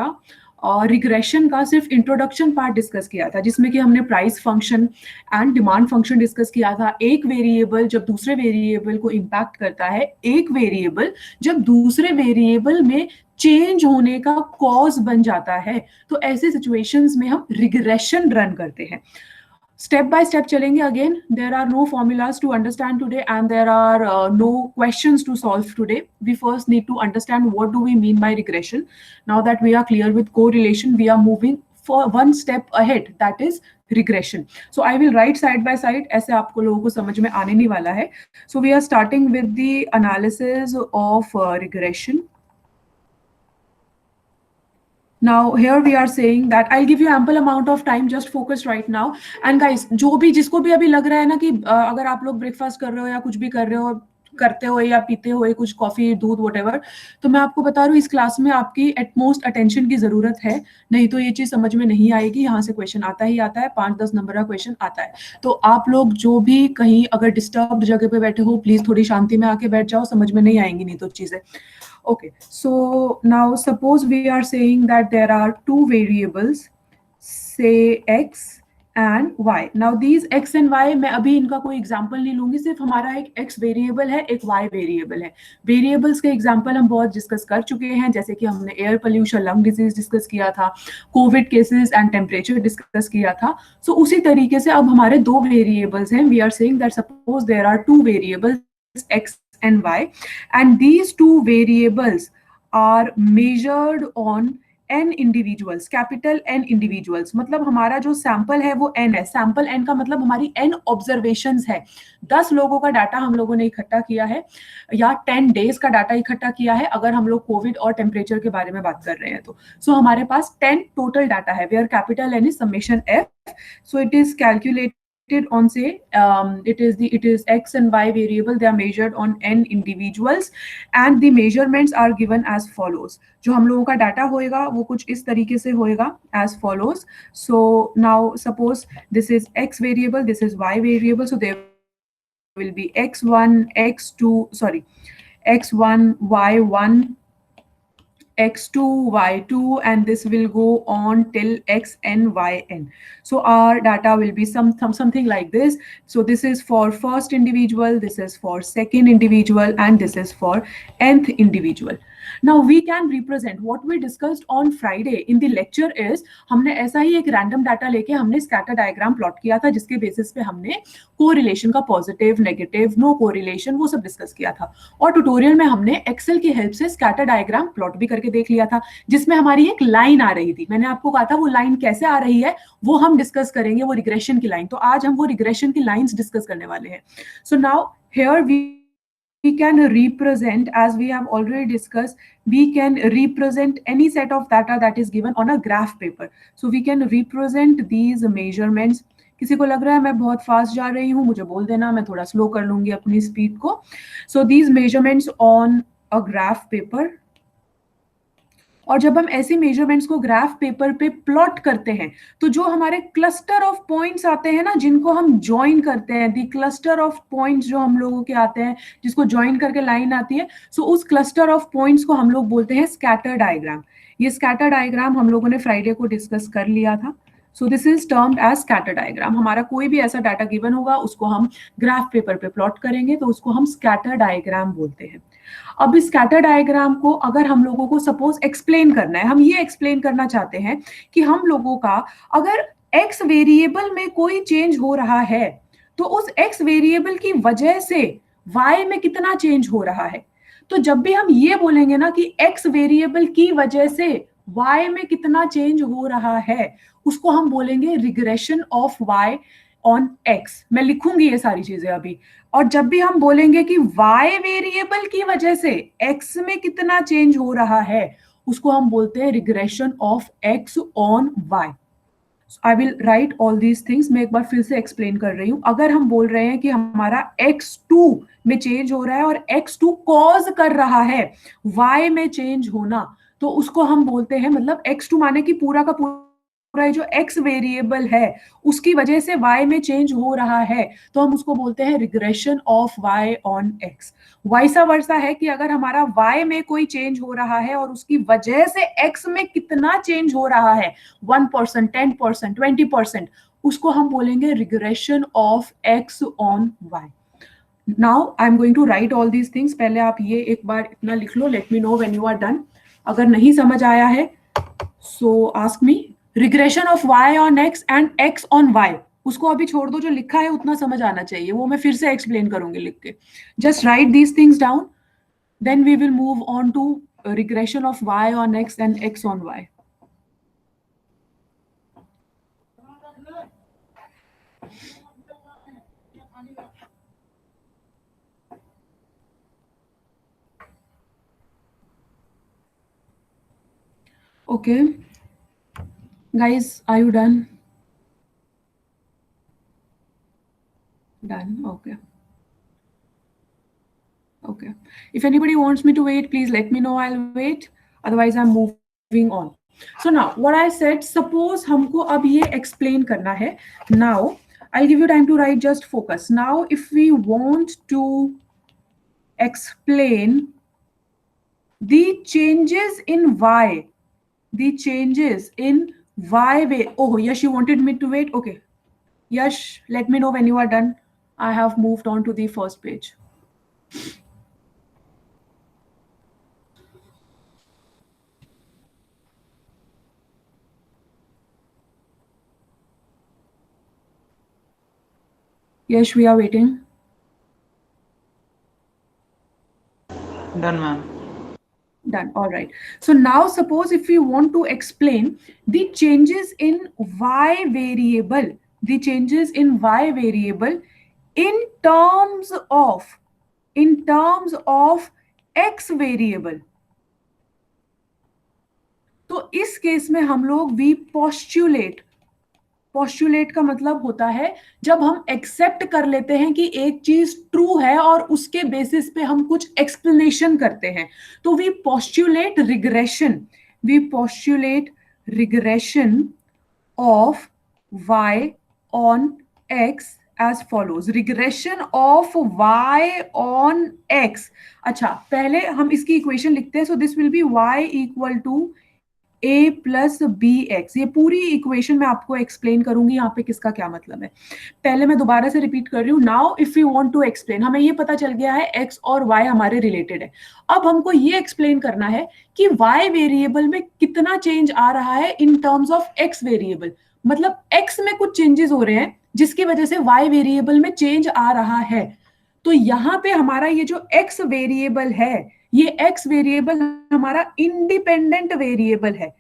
हमारा रिग्रेशन का सिर्फ इंट्रोडक्शन पार्ट डिस्कस किया था, जिसमें कि हमने price function and demand function discuss किया था। एक वेरिएबल जब दूसरे वेरिएबल को इम्पैक्ट करता है, एक वेरिएबल जब दूसरे वेरिएबल में चेंज होने का कॉज बन जाता है, तो ऐसे सिचुएशंस में हम रिग्रेशन रन करते हैं। Step by step चलेंगे. Again, there are no formulas to understand today, and there are no questions to solve today. We first need to understand what do we mean by regression. Now that we are clear with correlation, we are moving for one step ahead, that is regression. So I will write side by side, ऐसे आपको लोगों को समझ में आने नहीं वाला है. So we are starting with the analysis of regression. Now here we are saying that I'll give you ample amount of time, just focus right now. And guys, जो भी जिसको भी अभी लग रहा है ना कि अगर आप लोग ब्रेकफास्ट कर रहे हो या कुछ भी कर रहे हो, करते हो या पीते हो कुछ कॉफी दूध वटेवर, तो मैं आपको बता रही हूँ इस क्लास में आपकी एटमोस्ट अटेंशन की जरूरत है, नहीं तो ये चीज समझ में नहीं आएगी। यहाँ से क्वेश्चन आता ही आता है, 5-10 नंबर का क्वेश्चन आता है। तो आप लोग जो भी कहीं अगर डिस्टर्ब्ड जगह पे बैठे हो, प्लीज थोड़ी शांति में आके बैठ जाओ, समझ में नहीं आएंगी नहीं तो चीजें। Okay, so now suppose we are saying that there are two variables, say x and y. Now these x and y, मैं अभी इनका कोई एग्जांपल नहीं लूंगी, सिर्फ हमारा एक x वेरिएबल है, एक y वेरिएबल है। वेरिएबल्स के एग्जांपल हम बहुत डिस्कस कर चुके हैं, जैसे कि हमने air pollution, lung disease discuss किया था, Covid cases and temperature discuss किया था। सो उसी तरीके से अब हमारे दो वेरिएबल्स हैं। We are saying that suppose there are two variables x and y, and these two variables are measured on n individuals, capital N individuals. मतलब हमारा जो सैंपल है वो n है। सैंपल n का मतलब हमारी n ऑब्जर्वेशंस है। 10 लोगों का डाटा हम लोगों ने इकट्ठा किया है, या 10 डेज का डाटा इकट्ठा किया है, अगर हम लोग कोविड और टेम्परेचर के बारे में बात कर रहे हैं तो। सो हमारे पास 10 टोटल डाटा है, where capital N is summation f. So it is calculated on, say, it is x and y variable. They are measured on n individuals and the measurements are given as follows. जो हम लोगों का data होएगा वो कुछ इस तरीके से होएगा as follows. So now suppose this is x variable, this is y variable, so there will be x1 x2 sorry x1 y1 x2 y2, and this will go on till xn yn. So our data will be something like this. So this is for first individual, this is for second individual, and this is for nth individual. Now we can represent what we discussed on Friday in the lecture is, हमने ऐसा ही एक random data लेके हमने scatter diagram plot किया था, जिसके basis पे हमने कोरिलेशन का पॉजिटिव, नेगेटिव, नो कोरिलेशन वो सब डिस्कस किया था। और ट्यूटोरियल में हमने एक्सेल की हेल्प से स्कैटर डायग्राम प्लॉट भी करके देख लिया था, जिसमें हमारी एक लाइन आ रही थी। मैंने आपको कहा था वो लाइन कैसे आ रही है वो हम डिस्कस करेंगे, वो रिग्रेशन की लाइन। तो आज हम वो रिग्रेशन की लाइंस डिस्कस करने वाले हैं। So now here we can represent, as we have already discussed, we can represent any set of data that is given on a graph paper. So we can represent these measurements. किसी को लग रहा है मैं बहुत fast जा रही हूँ, मुझे बोल देना, मैं थोड़ा स्लो कर लूंगी अपनी स्पीड को। So these measurements on a graph paper. और जब हम ऐसे मेजरमेंट्स को ग्राफ पेपर पे प्लॉट करते हैं, तो जो हमारे क्लस्टर ऑफ पॉइंट्स आते हैं ना, जिनको हम ज्वाइन करते हैं, दी क्लस्टर ऑफ पॉइंट्स जो हम लोगों के आते हैं, जिसको ज्वाइन करके लाइन आती है, सो उस क्लस्टर ऑफ पॉइंट्स को हम लोग बोलते हैं स्कैटर डायग्राम। ये स्कैटर डायग्राम हम लोगों ने फ्राइडे को डिस्कस कर लिया था। So this is termed as scatter diagram. हमारा कोई भी ऐसा डाटा गिवन होगा, उसको हम ग्राफ पेपर पे प्लॉट करेंगे, तो उसको हम स्कैटर डायग्राम बोलते हैं। अब इस स्कैटर डायग्राम को अगर हम लोगों को सपोज एक्सप्लेन करना है, हम ये एक्सप्लेन करना चाहते हैं कि हम लोगों का अगर एक्स वेरिएबल में कोई चेंज हो रहा है, तो उस एक्स वेरिएबल की वजह से वाई में कितना चेंज हो रहा है। तो जब भी हम ये बोलेंगे ना कि एक्स वेरिएबल की वजह से वाई में कितना चेंज हो रहा है, उसको हम बोलेंगे regression of Y on X. मैं लिखूंगी ये सारी चीजें अभी। और जब भी हम बोलेंगे कि y वेरिएबल की वजह से x में कितना चेंज हो रहा है, उसको हम बोलते हैं regression of x on y। I will write all these things. मैं एक बार फिर से एक्सप्लेन कर रही हूं। अगर हम बोल रहे हैं कि हमारा x2 में चेंज हो रहा है और x2 कॉज कर रहा है y में चेंज होना, तो उसको हम बोलते हैं, मतलब x2 माने कि पूरा का पूरा रहा है, जो एक्स वेरिएबल है उसकी वजह से वाई में चेंज हो रहा है, तो हम उसको बोलते हैं regression of Y on X. Vice versa है कि अगर हमारा वाई में कोई चेंज हो रहा है और उसकी वजह से एक्स में कितना चेंज हो रहा है, 1%, 10%, 20%, उसको हम बोलेंगे regression of X on Y. Now I am going to write all these things. पहले आप ये एक बार इतना लिख लो, let me know when you are done. अगर नहीं समझ आया है so ask me. Regression of y on x and x on y, उसको अभी छोड़ दो, जो लिखा है उतना समझ आना चाहिए, वो मैं फिर से एक्सप्लेन करूंगी लिख के। Just write these things down, then we will move on to regression of y on x and x on y. Okay, guys, are you done? Done. Okay. Okay. If anybody wants me to wait, please let me know. I'll wait. Otherwise, I'm moving on. So now, what I said, suppose हमको अब ये explain करना है. Now, I'll give you time to write. Just focus. Now, if we want to explain the changes in y, the changes in y way. Oh, Yash, you wanted me to wait. Okay. Yash, let me know when you are done. I have moved on to the first page. Yes, we are waiting. Done, ma'am. Done. All right. So now suppose if we want to explain the changes in y variable, the changes in y variable in terms of x variable, तो इस case में हम लोग we postulate, postulate का मतलब होता है जब हम एक्सेप्ट कर लेते हैं कि एक चीज ट्रू है और उसके बेसिस पे हम कुछ एक्सप्लेनेशन करते हैं, तो we postulate regression, we postulate regression of y on x as follows, regression of y on x। अच्छा, पहले हम इसकी इक्वेशन लिखते हैं। So this will be y equal to A plus B X. ये पूरी इक्वेशन मैं आपको एक्सप्लेन करूंगी यहाँ पे किसका क्या मतलब है। पहले मैं दोबारा से रिपीट कर रही हूँ। Now if you want to explain, हमें ये पता चल गया है एक्स और वाई हमारे रिलेटेड है। अब हमको ये एक्सप्लेन करना है कि वाई वेरिएबल में कितना चेंज आ रहा है in terms of x variable, मतलब एक्स में कुछ चेंजेस हो रहे हैं जिसकी वजह से वाई वेरिएबल में चेंज आ रहा है। तो यहाँ पे हमारा ये जो एक्स वेरिएबल है, ये एक्स वेरिएबल हमारा इंडिपेंडेंट वेरिएबल है,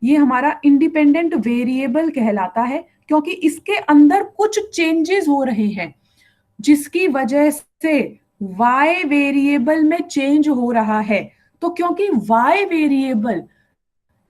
ये हमारा इंडिपेंडेंट वेरिएबल कहलाता है क्योंकि इसके अंदर कुछ चेंजेस हो रहे हैं जिसकी वजह से y वेरिएबल में चेंज हो रहा है। तो क्योंकि y वेरिएबल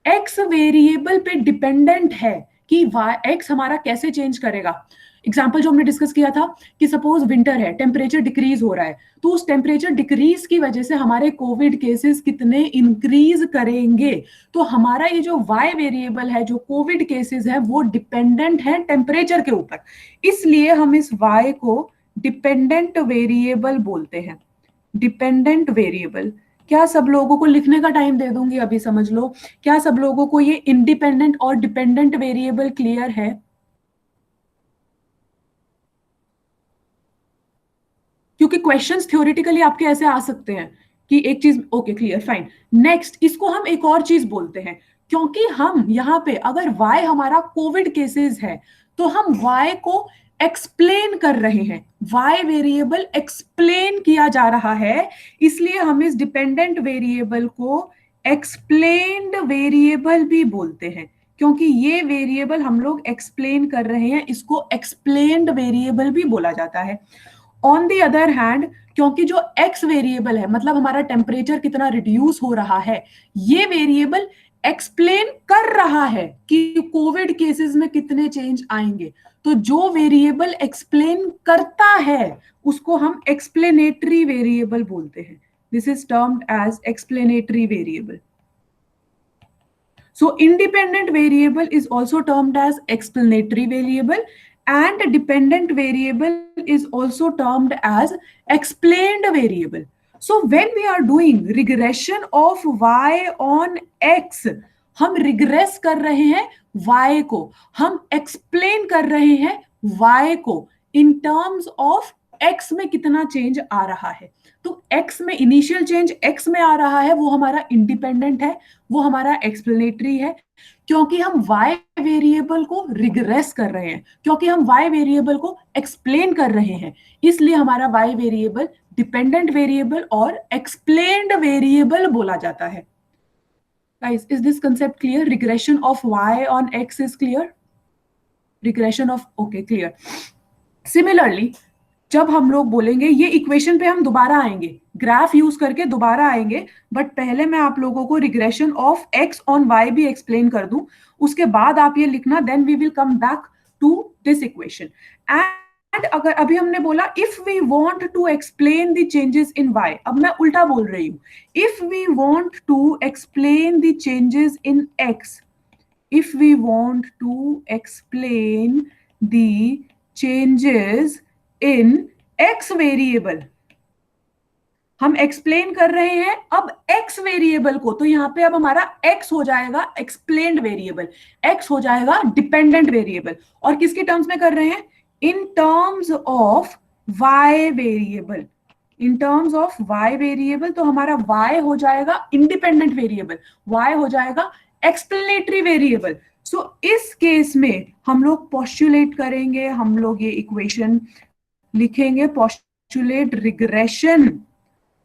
x वेरिएबल पे डिपेंडेंट है कि x हमारा कैसे चेंज करेगा। एग्जाम्पल जो हमने डिस्कस किया था कि सपोज विंटर है, टेम्परेचर डिक्रीज हो रहा है, तो उस टेम्परेचर डिक्रीज की वजह से हमारे कोविड केसेस कितने इंक्रीज करेंगे। तो हमारा ये जो y वेरिएबल है, जो कोविड केसेस है, वो डिपेंडेंट है टेम्परेचर के ऊपर, इसलिए हम इस y को डिपेंडेंट वेरिएबल बोलते हैं। Dependent variable. क्या सब लोगों को लिखने का टाइम दे दूंगी, अभी समझ लो। क्या सब लोगों को ये इंडिपेंडेंट और डिपेंडेंट वेरिएबल क्लियर है? क्योंकि क्वेश्चंस थ्योरेटिकली आपके ऐसे आ सकते हैं कि एक चीज, ओके क्लियर फाइन। नेक्स्ट, इसको हम एक और चीज बोलते हैं, क्योंकि हम यहाँ पे अगर y हमारा कोविड केसेस है तो हम y को एक्सप्लेन कर रहे हैं, y वेरिएबल एक्सप्लेन किया जा रहा है, इसलिए हम इस डिपेंडेंट वेरिएबल को एक्सप्लेन्ड वेरिएबल भी बोलते हैं। क्योंकि ये वेरिएबल हम लोग एक्सप्लेन कर रहे हैं, इसको एक्सप्लेन्ड वेरिएबल भी बोला जाता है। ऑन द अदर हैंड, क्योंकि जो x वेरिएबल है, मतलब हमारा टेम्परेचर कितना रिड्यूस हो रहा है, ये वेरिएबल एक्सप्लेन कर रहा है कि कोविड केसेस में कितने चेंज आएंगे। तो जो वेरिएबल एक्सप्लेन करता है उसको हम एक्सप्लेनेटरी वेरिएबल बोलते हैं। This is termed as explanatory variable. So independent variable is also termed as explanatory variable, and dependent variable is also termed as explained variable. So when we are doing regression of y on x, हम regret कर रहे हैं y को, हम explain कर रहे हैं y को इन टर्म्स ऑफ x में कितना चेंज आ रहा है. तो x में इनिशियल चेंज x में आ रहा है, वो हमारा इंडिपेंडेंट है, वो हमारा एक्सप्लेनेटरी है, क्योंकि हम y वेरिएबल को रिग्रेस कर रहे हैं, क्योंकि हम y वेरिएबल को एक्सप्लेन कर रहे हैं, इसलिए हमारा y वेरिएबल डिपेंडेंट वेरिएबल और एक्सप्लेन्ड वेरिएबल बोला जाता है. Guys, is this concept clear? Regression of y on x is clear? Regression of, okay, clear. Similarly, जब हम लोग बोलेंगे, ये इक्वेशन पे हम दोबारा आएंगे, ग्राफ यूज करके दोबारा आएंगे, बट पहले मैं आप लोगों को regression of x on y भी एक्सप्लेन कर दूं, उसके बाद आप ये लिखना, then we will come back to this equation. And अगर अभी हमने बोला if we want to explain the changes in y, अब मैं उल्टा बोल रही हूं, if we want to explain the changes in x, if we want to explain the changes in x variable, हम एक्सप्लेन कर रहे हैं अब x वेरिएबल को, तो यहां पे अब हमारा x हो जाएगा एक्सप्लेन्ड वेरिएबल, x हो जाएगा डिपेंडेंट वेरिएबल, और किसके टर्म्स में कर रहे हैं? In terms of y variable, in terms of y variable, तो हमारा y हो जाएगा इंडिपेंडेंट वेरिएबल, y हो जाएगा एक्सप्लेनेटरी वेरिएबल. सो इस केस में हम लोग पोस्टुलेट करेंगे, हम लोग ये इक्वेशन लिखेंगे, पोस्टुलेट रिग्रेशन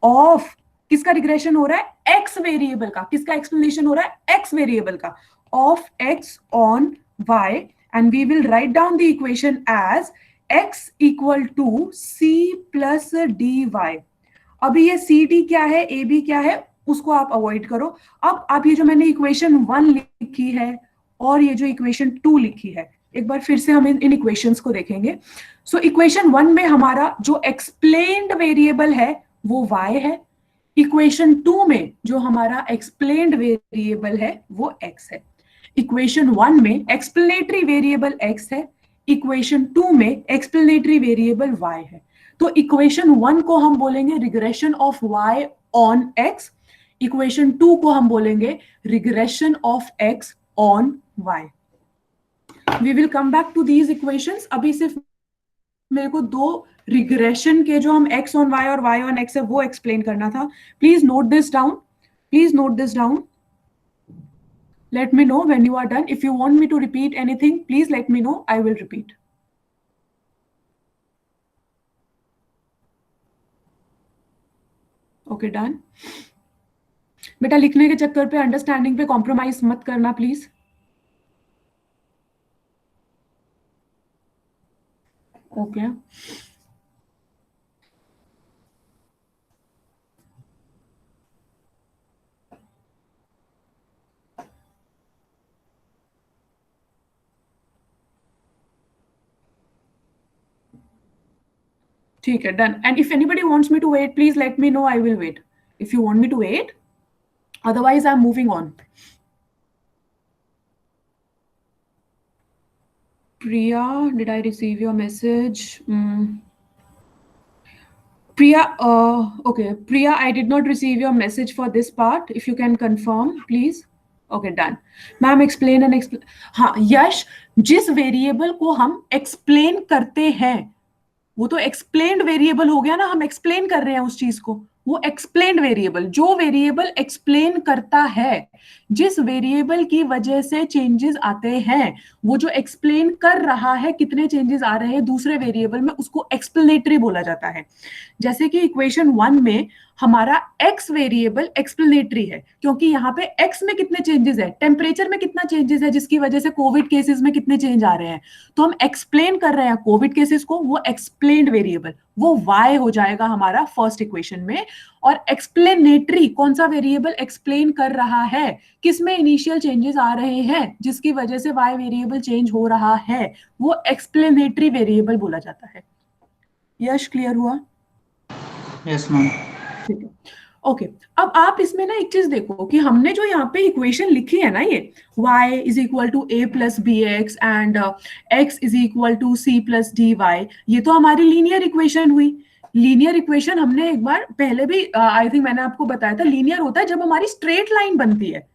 ऑफ, किसका रिग्रेशन हो रहा है? x वेरिएबल का. किसका एक्सप्लेनेशन हो रहा है? x वेरिएबल का, of x on y, and we will write down the equation as x equal to c plus dy. अभी ये सी डी क्या है, ए बी क्या है, उसको आप अवॉइड करो. अब आप ये जो मैंने इक्वेशन 1 लिखी है और ये जो इक्वेशन 2 लिखी है, एक बार फिर से हम इन इक्वेशंस को देखेंगे. सो इक्वेशन 1 में हमारा जो एक्सप्लेन्ड वेरिएबल है वो y है, इक्वेशन 2 में जो हमारा एक्सप्लेन्ड वेरिएबल है वो x है. इक्वेशन 1 में एक्सप्लेनेटरी वेरिएबल x है, इक्वेशन 2 में एक्सप्लेनेटरी वेरिएबल y है. तो इक्वेशन 1 को हम बोलेंगे regression of y on x, equation 2 को हम बोलेंगे regression of x on y. We will come back to these equations. अभी सिर्फ मेरे को दो रिग्रेशन के जो हम x ऑन y और y ऑन x है वो एक्सप्लेन करना था. Please note this down, please note this down. Let me know when you are done. If you want me to repeat anything, please let me know. I will repeat. Okay, done. बेटा लिखने के चक्कर पे understanding पे compromise मत करना please. Okay, ठीक है, done. And if anybody wants me to wait, please let me know. I will wait if you want me to wait, otherwise I'm moving on. Priya, did I receive your message? Priya, okay, Priya, I did not receive your message for this part. If you can confirm, please. Okay, done. Ma'am, explain and explain. हाँ, यश, जिस variable को हम explain करते हैं वो तो explained variable हो गया ना, हम एक्सप्लेन कर रहे हैं उस चीज को, वो एक्सप्लेन्ड वेरिएबल, जो वेरिएबल एक्सप्लेन करता है, जिस वेरिएबल की वजह से चेंजेस आते हैं, वो जो एक्सप्लेन कर रहा है कितने चेंजेस आ रहे हैं दूसरे वेरिएबल में, उसको एक्सप्लेनेटरी बोला जाता है. जैसे कि इक्वेशन 1 में हमारा x वेरिएबल एक्सप्लेनेटरी है, क्योंकि यहाँ पे x में कितने चेंजेस है, टेम्परेचर में कितना चेंजेस है जिसकी वजह से कोविड केसेस में कितने चेंज आ रहे हैं, तो हम एक्सप्लेन कर रहे हैं कोविड केसेस को, वो एक्सप्लेन्ड वेरिएबल, वो y हो जाएगा हमारा फर्स्ट इक्वेशन में. और एक्सप्लेनेटरी कौन सा वेरिएबल एक्सप्लेन कर रहा है, किसमें इनिशियल चेंजेस आ रहे हैं जिसकी वजह से y वेरिएबल चेंज हो रहा है, वो एक्सप्लेनेटरी वेरिएबल बोला जाता है. यश, क्लियर हुआ? Yes ma'am. ठीक है. ओके अब आप इसमें ना एक चीज देखो कि हमने जो यहाँ पे इक्वेशन लिखी है ना, ये y is equal to a plus B X and x is equal to c plus D Y, ये तो हमारी लीनियर इक्वेशन हुई। लीनियर इक्वेशन हमने एक बार पहले भी आई थिंक मैंने आपको बताया था, लीनियर होता है जब हमारी स्ट्रेट लाइन बनती है।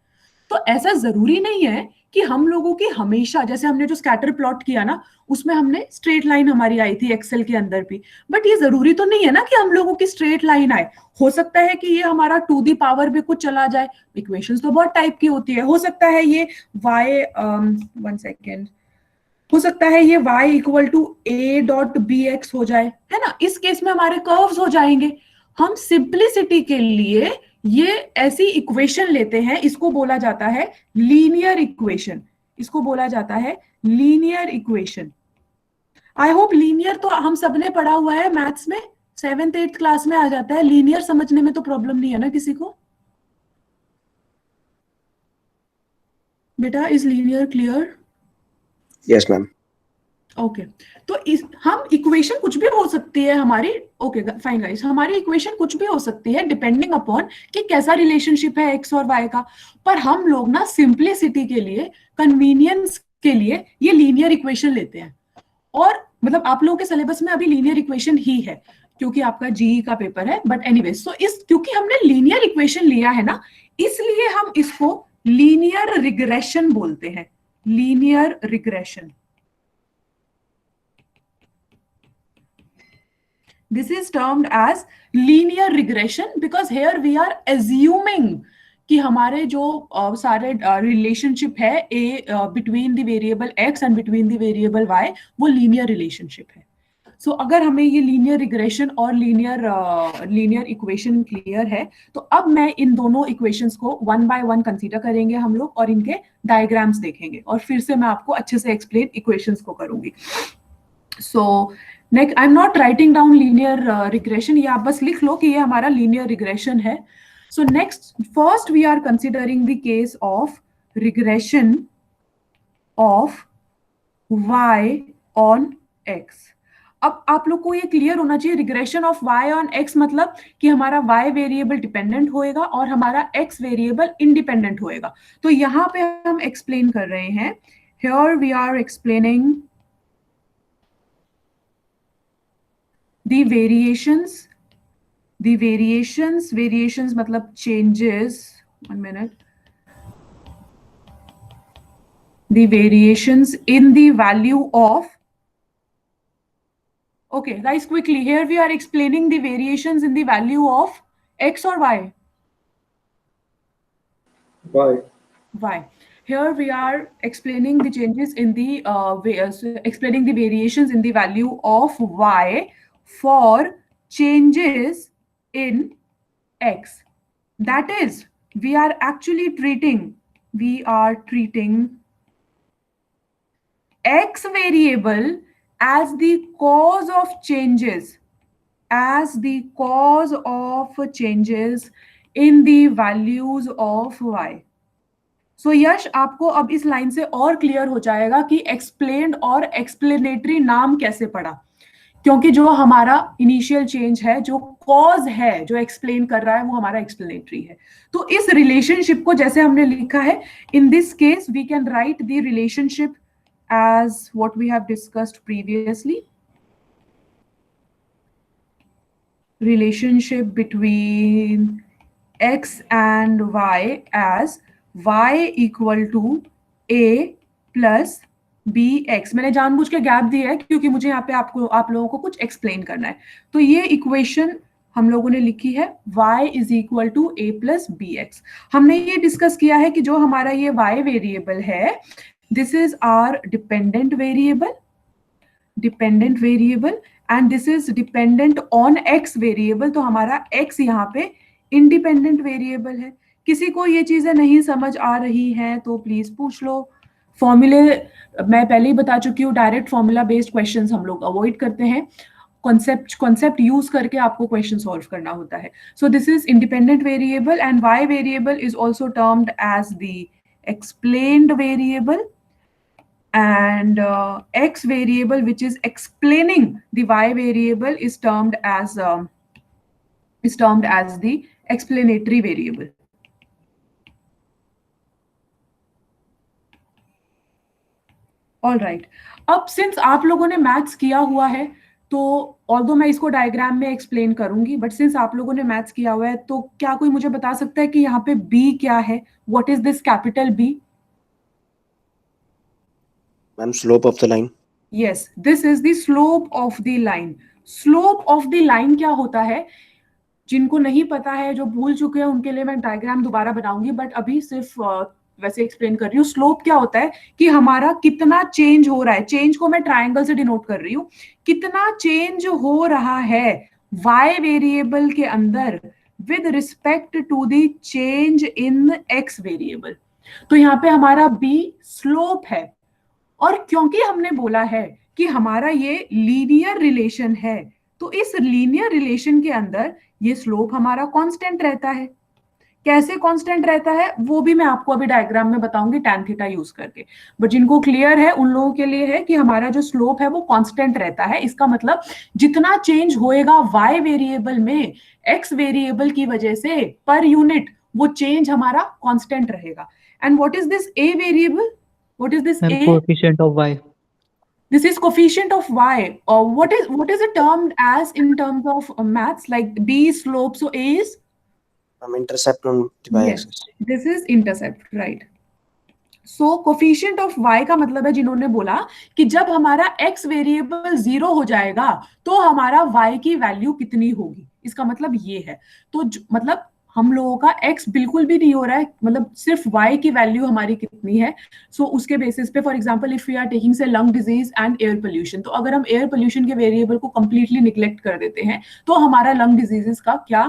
तो ऐसा जरूरी नहीं है कि हम लोगों की हमेशा, जैसे हमने जो स्कैटर प्लॉट किया ना उसमें हमने स्ट्रेट लाइन हमारी आई थी एक्सेल के अंदर भी, बट ये जरूरी तो नहीं है ना कि हम लोगों की स्ट्रेट लाइन आए। हो सकता है कि ये हमारा टू दी पावर भी कुछ चला जाए, इक्वेशंस तो बहुत टाइप की होती है। हो सकता है ये y 1 सेकेंड, हो सकता है ये y equal to a dot B X हो जाए, है ना। इस केस में हमारे कर्व्स हो जाएंगे। हम सिंप्लिसिटी के लिए ये ऐसी इक्वेशन लेते हैं, इसको बोला जाता है लीनियर इक्वेशन, इसको बोला जाता है linear equation. I hope linear तो हम सबने पढ़ा हुआ है मैथ्स में, 7th 8th क्लास में आ जाता है। लीनियर समझने में तो प्रॉब्लम नहीं है ना किसी को? बेटा is linear clear? Yes ma'am. Okay तो हम इक्वेशन कुछ भी हो सकती है हमारी। ओके फाइन गाइस, हमारी इक्वेशन कुछ भी हो सकती है डिपेंडिंग अपॉन कि कैसा रिलेशनशिप है एक्स और वाई का। पर हम लोग ना सिंप्लिसिटी के लिए, कन्वीनियंस के लिए ये लीनियर इक्वेशन लेते हैं। और मतलब आप लोगों के सिलेबस में अभी लीनियर इक्वेशन ही है क्योंकि आपका जीई का पेपर है। बट एनीवेज, सो इस क्योंकि हमने लीनियर इक्वेशन लिया है ना, इसलिए हम इसको लीनियर रिग्रेशन बोलते हैं। Linear regression, this is termed as linear regression because here we are assuming कि हमारे जो सारे रिलेशनशिप है a between the variable x and between the variable y, वो लीनियर रिलेशनशिप है। सो अगर हमें ये लीनियर रिग्रेशन और लीनियर इक्वेशन क्लियर है तो अब मैं इन दोनों इक्वेशंस को वन बाय वन कंसीडर करेंगे हम लोग और इनके डायग्राम्स देखेंगे और फिर से मैं आपको अच्छे से एक्सप्लेन इक्वेशंस को करूंगी। So next, I am not writing down linear regression, ये आप बस लिख लो कि ये हमारा लीनियर रिग्रेशन है। So next, first we are considering the case of regression of y on x। अब आप लोग को ये क्लियर होना चाहिए, regression of y on x मतलब कि हमारा y वेरिएबल डिपेंडेंट होएगा और हमारा x वेरिएबल इंडिपेंडेंट होएगा। तो यहां पे हम एक्सप्लेन कर रहे हैं, here we are explaining the variations मतलब changes, 1 minute, the variations in the value of, okay guys quickly, here we are explaining the variations in the value of x or y? Y. Here we are explaining the changes in the explaining the variations in the value of y for changes in x. That is, we are treating x variable as the cause of changes, in the values of y. सो यश, आपको अब इस line से और clear हो जाएगा कि explained और explanatory नाम कैसे पड़ा, क्योंकि जो हमारा इनिशियल चेंज है, जो कॉज है, जो एक्सप्लेन कर रहा है, वो हमारा एक्सप्लेनेटरी है। तो इस रिलेशनशिप को जैसे हमने लिखा है, in this case we can write the relationship as what we have discussed previously, relationship between x and y as y equal to a plus bx। मैंने जानबूझ के गैप दिया है क्योंकि मुझे यहाँ पे आप लोगों को कुछ एक्सप्लेन करना है। तो ये इक्वेशन हम लोगों ने लिखी है y is equal to a plus bx। हमने ये डिस्कस किया है कि जो हमारा ये y वेरिएबल है, this is our dependent variable and this is dependent on x variable. तो हमारा x यहाँ पे इंडिपेंडेंट वेरिएबल है। किसी को ये चीजें नहीं समझ आ रही हैं तो प्लीज पूछ लो। फॉर्मूले मैं पहले ही बता चुकी हूँ, डायरेक्ट फॉर्मूला बेस्ड क्वेश्चंस हम लोग अवॉइड करते हैं, कॉन्सेप्ट यूज करके आपको क्वेश्चन सॉल्व करना होता है। So this is independent variable and y variable is also termed as the explained variable and x variable which is explaining the y variable is termed as the explanatory variable. All right, अब since आप लोगों ने maths किया हुआ है, तो although मैं इसको डायग्राम में एक्सप्लेन करूंगी, बट सिंस आप लोगों ने मैथ्स किया हुआ है, तो क्या कोई मुझे बता सकता है कि यहाँ पे बी क्या है? What is this capital B? Ma'am, slope of the line. Yes, this is the slope of the line. Slope of the line क्या होता है? जिनको नहीं पता है, जो भूल चुके हैं, उनके लिए मैं डायग्राम दोबारा बनाऊंगी, बट अभी सिर्फ वैसे एक्सप्लेन कर रही हूँ। स्लोप क्या होता है कि हमारा कितना चेंज हो रहा है, चेंज को मैं ट्रायंगल से डिनोट कर रही हूँ, कितना चेंज हो रहा है y वेरिएबल के अंदर with respect to the change in x variable. तो यहाँ पे हमारा b स्लोप है, और क्योंकि हमने बोला है कि हमारा ये लीनियर रिलेशन है, तो इस लीनियर रिलेशन के अंदर ये स्लोप हमारा कांस्टेंट रहता है। कैसे कांस्टेंट रहता है वो भी मैं आपको अभी डायग्राम में बताऊंगी tan थीटा यूज करके, बट जिनको क्लियर है उन लोगों के लिए है कि हमारा जो स्लोप है वो कांस्टेंट रहता है। इसका मतलब जितना चेंज होएगा y वेरिएबल में x वेरिएबल की वजह से पर यूनिट, वो चेंज हमारा कांस्टेंट रहेगा। And what is this a variable? What is this Ma'am, a? coefficient of y. This is coefficient of y. Or what is it termed as in terms of maths? Like b is slope, so a is? Intercept on the Yes, y-axis. this is intercept, right? So coefficient of y का मतलब है, जिन्होंने बोला कि जब हमारा x variable 0 हो जाएगा तो हमारा y की वैल्यू कितनी होगी, इसका मतलब ये है। तो मतलब हम लोगों का x बिल्कुल भी नहीं हो रहा है, मतलब सिर्फ y की वैल्यू हमारी कितनी है। सो उसके बेसिस पे, for example if we are taking say lung disease and air pollution, तो अगर हम एयर पोल्यूशन के वेरिएबल को कंप्लीटली निग्लेक्ट कर देते हैं, तो हमारा लंग डिजीजेस का क्या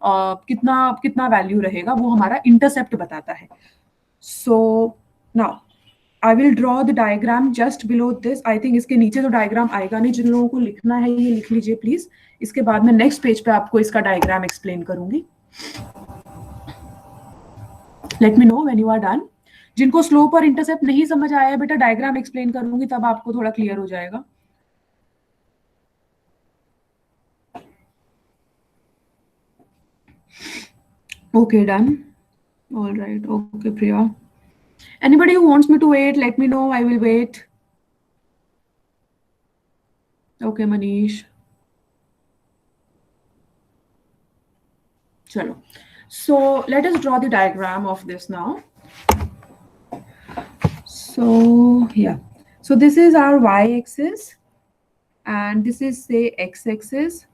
कितना कितना वैल्यू रहेगा, वो हमारा इंटरसेप्ट बताता है। So now I will draw the diagram just below this. I think इसके नीचे तो डायग्राम आएगा नहीं, जिन लोगों को लिखना है ये लिख लीजिए प्लीज। इसके बाद मैं नेक्स्ट पेज पे आपको इसका डायग्राम एक्सप्लेन करूंगी। Let me know when you are done. जिनको स्लोप और इंटरसेप्ट नहीं समझ आया है बेटा, डायग्राम एक्सप्लेन करूंगी तब आपको थोड़ा क्लियर हो जाएगा। Okay, done. All right. Okay, Priya. Anybody who wants me to wait, let me know. I will wait. Okay, Manish. Chalo. So let us draw the diagram of this now. So yeah. So this is our y-axis and this is say x-axis.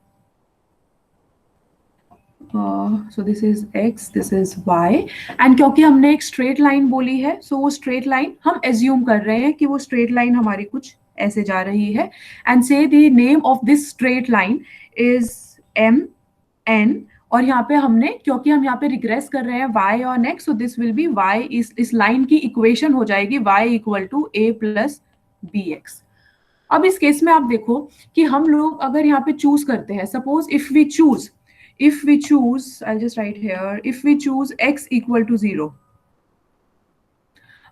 So this is x, this is y, and क्योंकि हमने एक straight line बोली है, so वो straight line हम assume कर रहे हैं कि वो स्ट्रेट लाइन हमारी कुछ ऐसे जा रही है, एंड से the name of this straight line is m n, और यहाँ पे हमने, क्योंकि हम यहाँ पे रिग्रेस कर रहे हैं y और x, so this will be y, इस लाइन की इक्वेशन हो जाएगी y equal to a plus bx। अब इस केस में आप देखो कि हम लोग अगर यहाँ पे चूज करते हैं, suppose if we choose, I'll just write here, if we choose x equal to 0,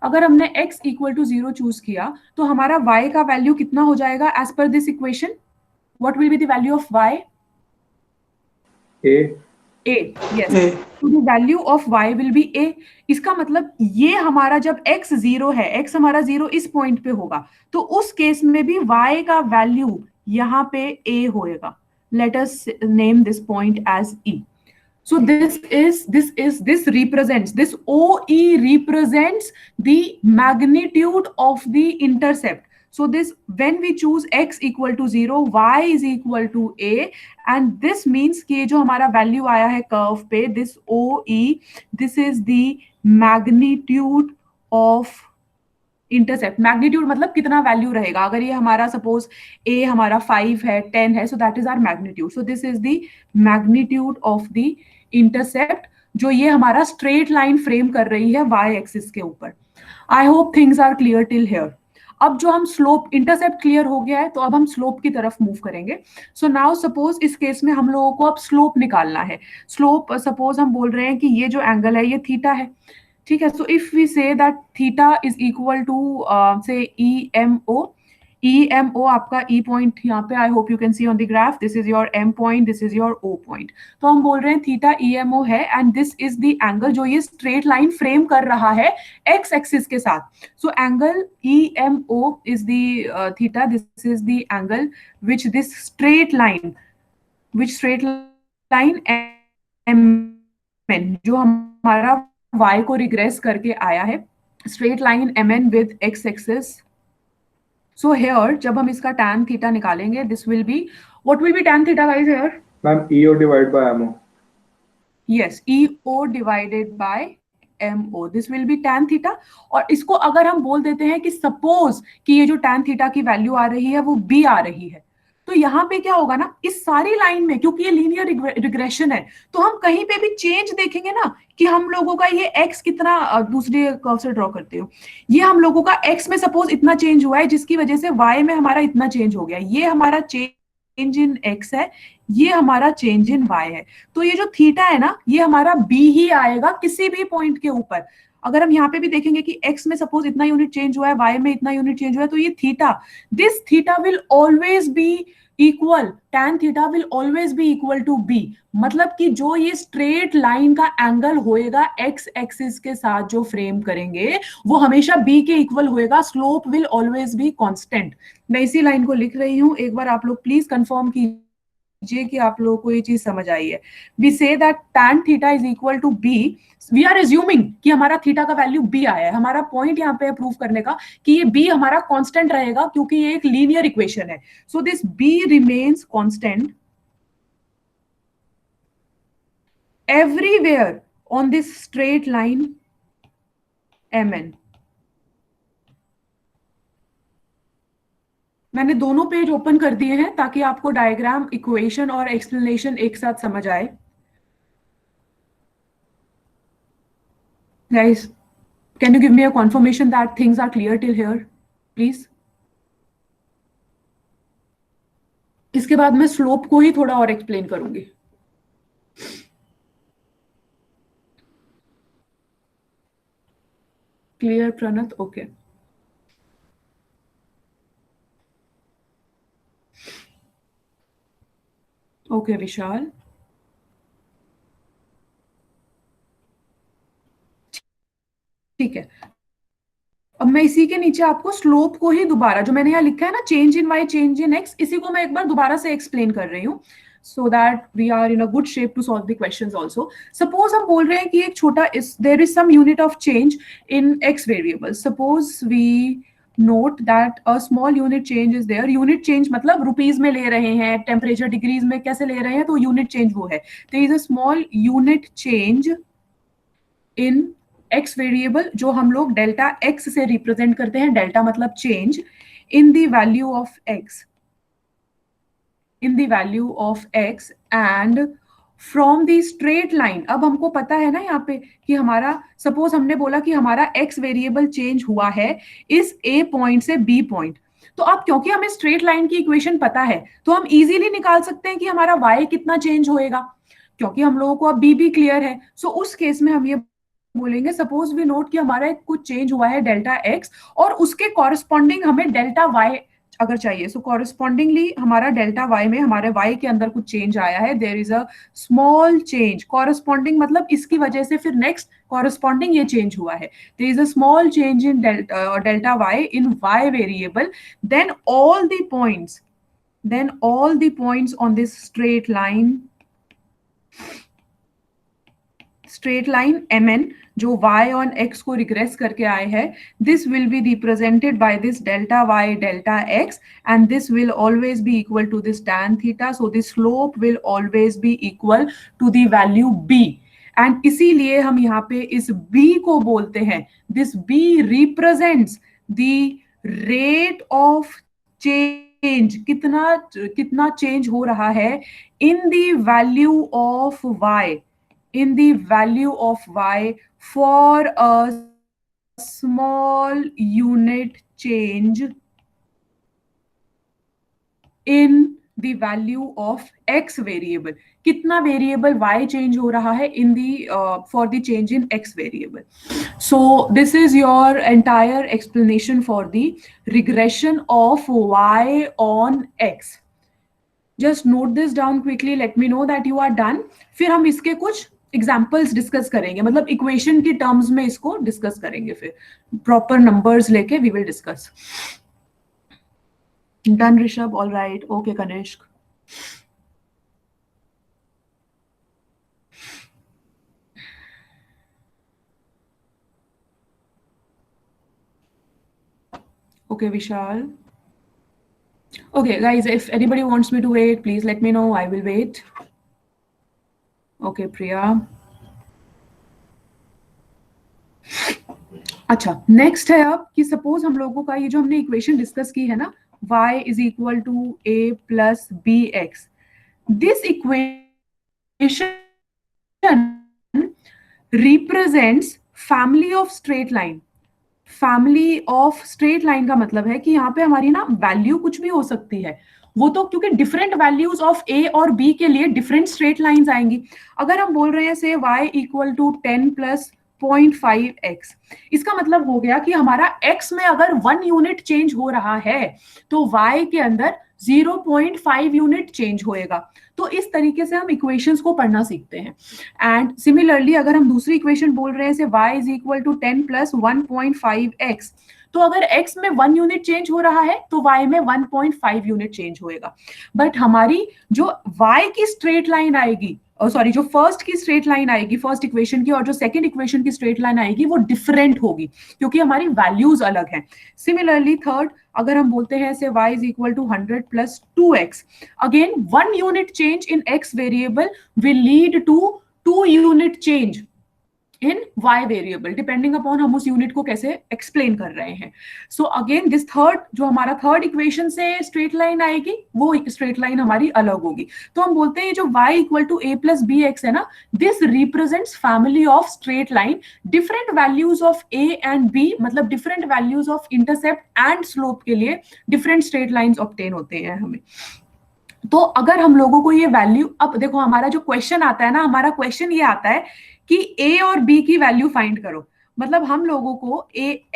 अगर हमने x equal to 0 चूज किया तो हमारा y का वैल्यू कितना हो जाएगा as per this equation? What will be the value of y? a, yes, so the value of y will be a। इसका मतलब ये हमारा जब x 0 है, x हमारा 0 इस पॉइंट पे होगा, तो उस केस में भी y का वैल्यू यहाँ पे a होएगा। Let us name this point as E. So this represents, this OE represents the magnitude of the intercept. So this, when we choose x equal to 0, y is equal to a, and this means कि जो हमारा value आया है curve पे, this OE, this is the magnitude of intercept. Magnitude मतलब कितना value रहेगा, अगर ये हमारा सपोज a हमारा 5 है, 10 है, so that is our magnitude. So this is the magnitude of the intercept, जो ये हमारा स्ट्रेट लाइन फ्रेम कर रही है y एक्सिस के ऊपर। I hope things are clear till here. अब जो हम स्लोप, इंटरसेप्ट क्लियर हो गया है, तो अब हम स्लोप की तरफ मूव करेंगे। सो नाउ सपोज इस केस में हम लोगों को अब स्लोप निकालना है। स्लोप सपोज हम बोल रहे हैं कि ये जो एंगल है ये थीटा है, ठीक है। So if we say that theta is equal to say EMO, EMO आपका E पॉइंट यहाँ पे, I hope you can see on the graph, this is your M point, this is your O point. तो हम बोल रहे हैं theta EMO है and this is the angle जो ये स्ट्रेट लाइन फ्रेम कर रहा है x एक्सिस के साथ. So angle EMO is the theta, this is the angle which this straight line, which straight line MN जो हमारा y को रिग्रेस करके आया है, straight line MN with x axis. So here जब हम इसका tan theta निकालेंगे, this will be, what will be tan theta guys here? Ma'am EO divided by MO. Yes, EO divided by MO. This will be tan theta. और इसको अगर हम बोल देते हैं कि सपोज कि ये जो tan theta की वैल्यू आ रही है वो B आ रही है, तो यहाँ पे क्या होगा ना, इस सारी लाइन में, क्योंकि ये लीनियर रिग्रेशन है, तो हम कहीं पे भी चेंज देखेंगे ना कि हम लोगों का ये x कितना, दूसरे कर्व से ड्रॉ करते हो, ये हम लोगों का x में सपोज इतना चेंज हुआ है जिसकी वजह से y में हमारा इतना चेंज हो गया, ये हमारा चेंज इन x है, ये हमारा चेंज इन y है. तो ये जो थीटा है ना, ये हमारा b ही आएगा किसी भी पॉइंट के ऊपर. अगर हम यहाँ पे भी देखेंगे कि x में सपोज इतना यूनिट चेंज हुआ है, y में इतना यूनिट चेंज हुआ है, तो ये theta, this theta will always be equal, tan theta will always be equal to b. मतलब कि जो ये स्ट्रेट लाइन का एंगल होएगा x एक्सिस के साथ जो फ्रेम करेंगे वो हमेशा b के इक्वल होएगा. Slope will always be constant. मैं इसी लाइन को लिख रही हूं, एक बार आप लोग प्लीज कंफर्म कीजिए कि आप लोगों को ये चीज समझ आई है. We say that tan theta is equal to b. We are assuming कि हमारा थीटा का वैल्यू b आया है. हमारा पॉइंट यहाँ पे प्रूव करने का कि ये b हमारा कांस्टेंट रहेगा क्योंकि ये एक लीनियर इक्वेशन है. So this b remains constant everywhere on this straight line MN. मैंने दोनों पेज ओपन कर दिए हैं ताकि आपको डायग्राम, इक्वेशन और एक्सप्लेनेशन एक साथ समझ आए. Guys, can you give me a confirmation that things are clear till here, please? इसके बाद मैं स्लोप को ही थोड़ा और एक्सप्लेन करूंगी. क्लियर प्रणत? ओके. ओके विशाल. ठीक है. अब मैं इसी के नीचे आपको स्लोप को ही दोबारा, जो मैंने यहाँ लिखा है ना, change in y, change in x, इसी को मैं एक बार दोबारा से एक्सप्लेन कर रही हूँ so that we are in a good shape to solve the questions also. Suppose हम बोल रहे हैं कि एक छोटा, there is some unit of change in x variable. Suppose we note that a small unit change is there. Unit change मतलब rupees में ले रहे हैं, टेम्परेचर डिग्रीज में कैसे ले रहे हैं, तो यूनिट चेंज वो है. There is a small unit change in x variable जो हम लोग डेल्टा x से रिप्रेजेंट करते हैं. डेल्टा मतलब change in the value of x, in the value of x and from the straight line. अब हमको पता है ना यहाँ पे कि हमारा, सपोज हमने बोला कि हमारा x वेरिएबल चेंज हुआ है इस a पॉइंट से b पॉइंट. तो अब क्योंकि हमें स्ट्रेट लाइन की इक्वेशन पता है तो हम इजीली निकाल सकते हैं कि हमारा y कितना चेंज होएगा, क्योंकि हम लोगों को अब b भी क्लियर है. सो उस केस में हम ये बोलेंगे, सपोज वी नोट कि हमारा कुछ चेंज हुआ है डेल्टा x और उसके कॉरेस्पॉन्डिंग हमें डेल्टा y अगर चाहिए. सो कॉरेस्पॉन्डिंगली हमारा डेल्टा y में, हमारे y के अंदर कुछ चेंज आया है, there is a small change. Corresponding मतलब इसकी वजह से फिर नेक्स्ट कॉरेस्पॉन्डिंग ये चेंज हुआ है. There is a small change in delta y in y variable. Then all the points on this straight line MN जो y ऑन x को रिग्रेस करके आए हैं, this will be represented by this delta y delta x and this will always be equal to this tan theta. So this slope will always be equal to the value b. And इसीलिए हम यहाँ पे इस b को बोलते हैं, this b represents the rate of change, कितना change हो रहा है in the value of y, in the value of y for a small unit change in the value of x variable. कितना variable y change हो रहा है in the for the change in x variable. So this is your entire explanation for the regression of y on x. Just note this down quickly, let me know that you are done. फिर हम इसके कुछ examples discuss करेंगे, मतलब equation की terms में इसको discuss करेंगे, फिर प्रॉपर नंबर्स लेके we will discuss. Done Rishabh? All right, okay Kanishk. Okay, Vishal. Okay, guys, if anybody wants me to wait, please let me know. I will wait. Okay, Priya. अच्छा, next है अब कि suppose हम लोगों का ये जो हमने इक्वेशन डिस्कस की है ना, y is equal to a plus bx. This equation represents family of straight line. Family of straight line का मतलब है कि यहाँ पे हमारी ना वैल्यू कुछ भी हो सकती है, वो तो क्योंकि डिफरेंट वैल्यूज ऑफ ए और बी के लिए डिफरेंट स्ट्रेट लाइंस आएंगी. अगर हम बोल रहे हैं say y equal to 10 plus 0.5x, इसका मतलब हो गया कि हमारा x में अगर 1 यूनिट चेंज हो रहा है तो y के अंदर 0.5 यूनिट चेंज होएगा. तो इस तरीके से हम इक्वेशंस को पढ़ना सीखते हैं. एंड सिमिलरली अगर हम दूसरी इक्वेशन बोल रहे हैं say y is equal to 10 plus 1.5x, तो अगर x में 1 यूनिट चेंज हो रहा है तो y में 1.5 यूनिट चेंज होएगा. बट हमारी जो y की स्ट्रेट लाइन आएगी, सॉरी जो फर्स्ट की स्ट्रेट लाइन आएगी फर्स्ट इक्वेशन की, और जो सेकंड इक्वेशन की स्ट्रेट लाइन आएगी वो डिफरेंट होगी क्योंकि हमारी वैल्यूज अलग हैं. सिमिलरली थर्ड अगर हम बोलते हैं say y is equal to 100 plus 2x, again 1 unit change in x variable will lead to 2 unit change in y variable, depending upon हम उस यूनिट को कैसे एक्सप्लेन कर रहे हैं. सो अगेन दिस थर्ड जो हमारा थर्ड इक्वेशन से स्ट्रेट लाइन आएगी वो स्ट्रेट लाइन हमारी अलग होगी. तो हम बोलते हैं जो y equal to a plus B x है ना, this represents family of straight line. Different values of a and b, मतलब different values of intercept and slope के लिए डिफरेंट स्ट्रेट लाइंस ऑब्टेन होते हैं हमें. तो अगर हम लोगों को ये वैल्यू, अब देखो हमारा जो क्वेश्चन आता है ना, हमारा क्वेश्चन ये आता है कि a और b की वैल्यू फाइंड करो. मतलब हम लोगों को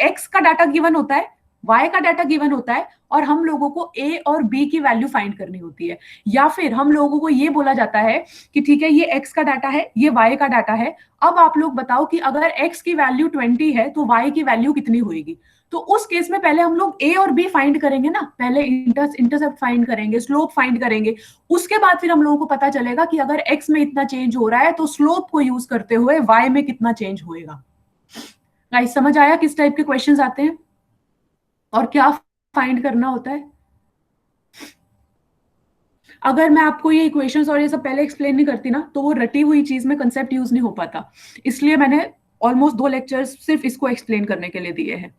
x का डाटा गिवन होता है, y का डाटा गिवन होता है, और हम लोगों को a और b की वैल्यू फाइंड करनी होती है. या फिर हम लोगों को ये बोला जाता है कि ठीक है ये x का डाटा है, ये y का डाटा है, अब आप लोग बताओ कि अगर x की वैल्यू 20 है तो y की वैल्यू कितनी होगी. तो उस केस में पहले हम लोग a और b फाइंड करेंगे ना, पहले इंटरसेप्ट फाइंड करेंगे, स्लोप फाइंड करेंगे, उसके बाद फिर हम लोगों को पता चलेगा कि अगर x में इतना चेंज हो रहा है तो स्लोप को यूज करते हुए y में कितना चेंज होएगा. गाइस समझ आया किस टाइप के क्वेश्चंस आते हैं और क्या फाइंड करना होता है? अगर मैं आपको ये इक्वेशंस और ये सब पहले एक्सप्लेन नहीं करती ना तो वो रटी हुई चीज में कंसेप्ट यूज नहीं हो पाता. इसलिए मैंने ऑलमोस्ट 2 लेक्चर्स सिर्फ इसको एक्सप्लेन करने के लिए दिए हैं.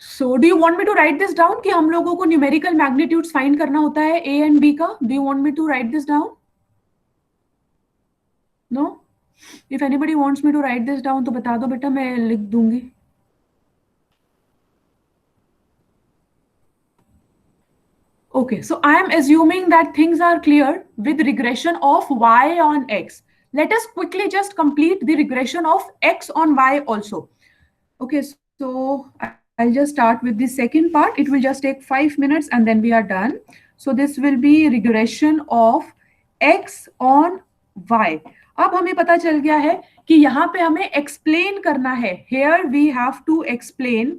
So do you want me to write this down कि हम लोगों को न्यूमेरिकल मैग्नीट्यूड्स फाइंड करना होता है a and b का? Do you want me to write this down? No? If anybody wants me to write this down तो बता दो बेटा, मैं लिख दूंगी. Okay, so I am assuming that things are clear with regression of y on x. Let us quickly just complete the regression of x on y also. Okay, so I'll just start with the second part. It will just take 5 minutes and then we are done. So this will be regression of x on y. अब हमें पता चल गया है कि यहाँ पे हमें explain करना है. Here we have to explain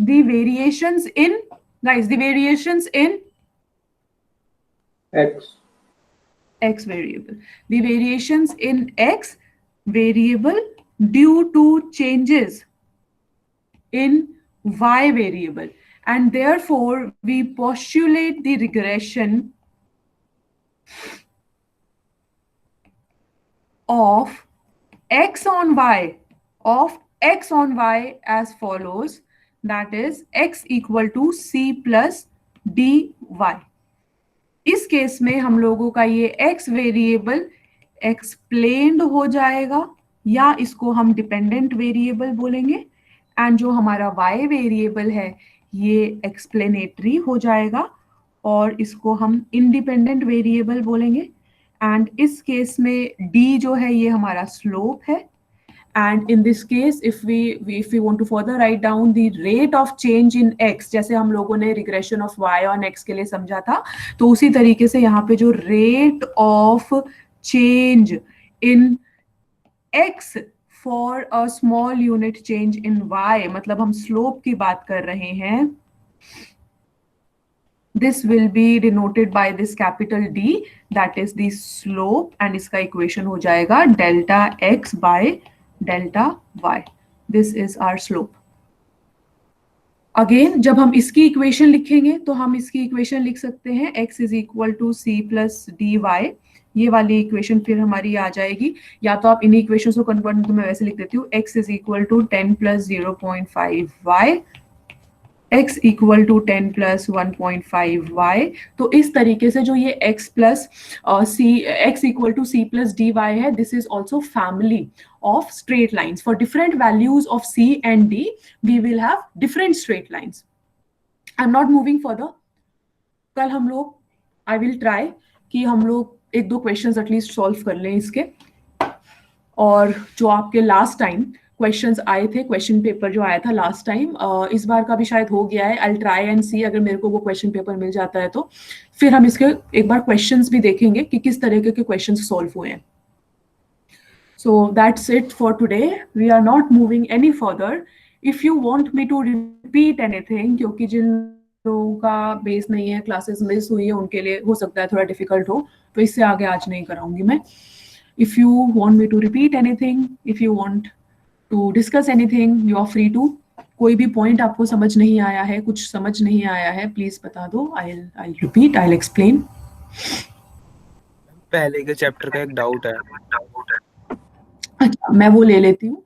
the variations in, guys, the variations in x variable. The variations in x variable due to changes in y variable, and therefore we postulate the regression of x on y as follows, that is x equal to c plus dy. इस case में हम लोगों का ये x variable explained हो जाएगा या इसको हम डिपेंडेंट वेरिएबल बोलेंगे, एंड जो हमारा y वेरिएबल है ये एक्सप्लेनेटरी हो जाएगा और इसको हम इंडिपेंडेंट वेरिएबल बोलेंगे। एंड इस केस में d जो है ये हमारा स्लोप है। And in this case, if we want to further write down the rate of change in x, जैसे हम लोगों ने regression of y on x के लिए समझा था, तो उसी तरीके से यहाँ पे जो rate of change in x for a small unit change in y, मतलब हम slope की बात कर रहे हैं, this will be denoted by this capital D, that is the slope, and इसका equation हो जाएगा delta x by delta y. This is our slope. Again, जब हम इसकी इक्वेशन लिखेंगे तो हम इसकी इक्वेशन लिख सकते हैं x is equal to c plus dy. ये वाली इक्वेशन फिर हमारी आ जाएगी, या तो आप इन इक्वेशंस को कन्वर्ट, तो मैं वैसे लिख देती हूँ, x is equal to 10 plus 0.5 y, x equal to 10 plus 1.5 y. तो इस तरीके से जो ये x plus x equal to c plus dy है, this is also family of straight lines. For different values of c and d, we will have different straight lines. I'm not moving further. कल हम लोग, I will try कि हम लोग एक दो questions at least solve कर लें इसके, और जो आपके last time क्वेश्चंस आए थे, क्वेश्चन पेपर जो आया था लास्ट टाइम, इस बार का भी शायद हो गया है। आई विल ट्राई एंड सी, अगर मेरे को वो क्वेश्चन पेपर मिल जाता है तो फिर हम इसके एक बार क्वेश्चंस भी देखेंगे कि किस तरीके के क्वेश्चंस सॉल्व हुए हैं। So that's it for today, we are not moving any further. If you want me to repeat anything, क्योंकि जिन लोगों का बेस नहीं है, क्लासेस मिस हुई है, उनके लिए हो सकता है थोड़ा डिफिकल्ट हो, तो इससे आगे आज नहीं कराऊंगी मैं। If you want me to repeat anything, if you want to discuss anything, you are free to. कोई भी पॉइंट आपको समझ नहीं आया है, कुछ समझ नहीं आया है, प्लीज बता दो। I'll repeat, I'll explain. पहले के चैप्टर का एक डाउट है। अच्छा, मैं वो ले लेती हूँ।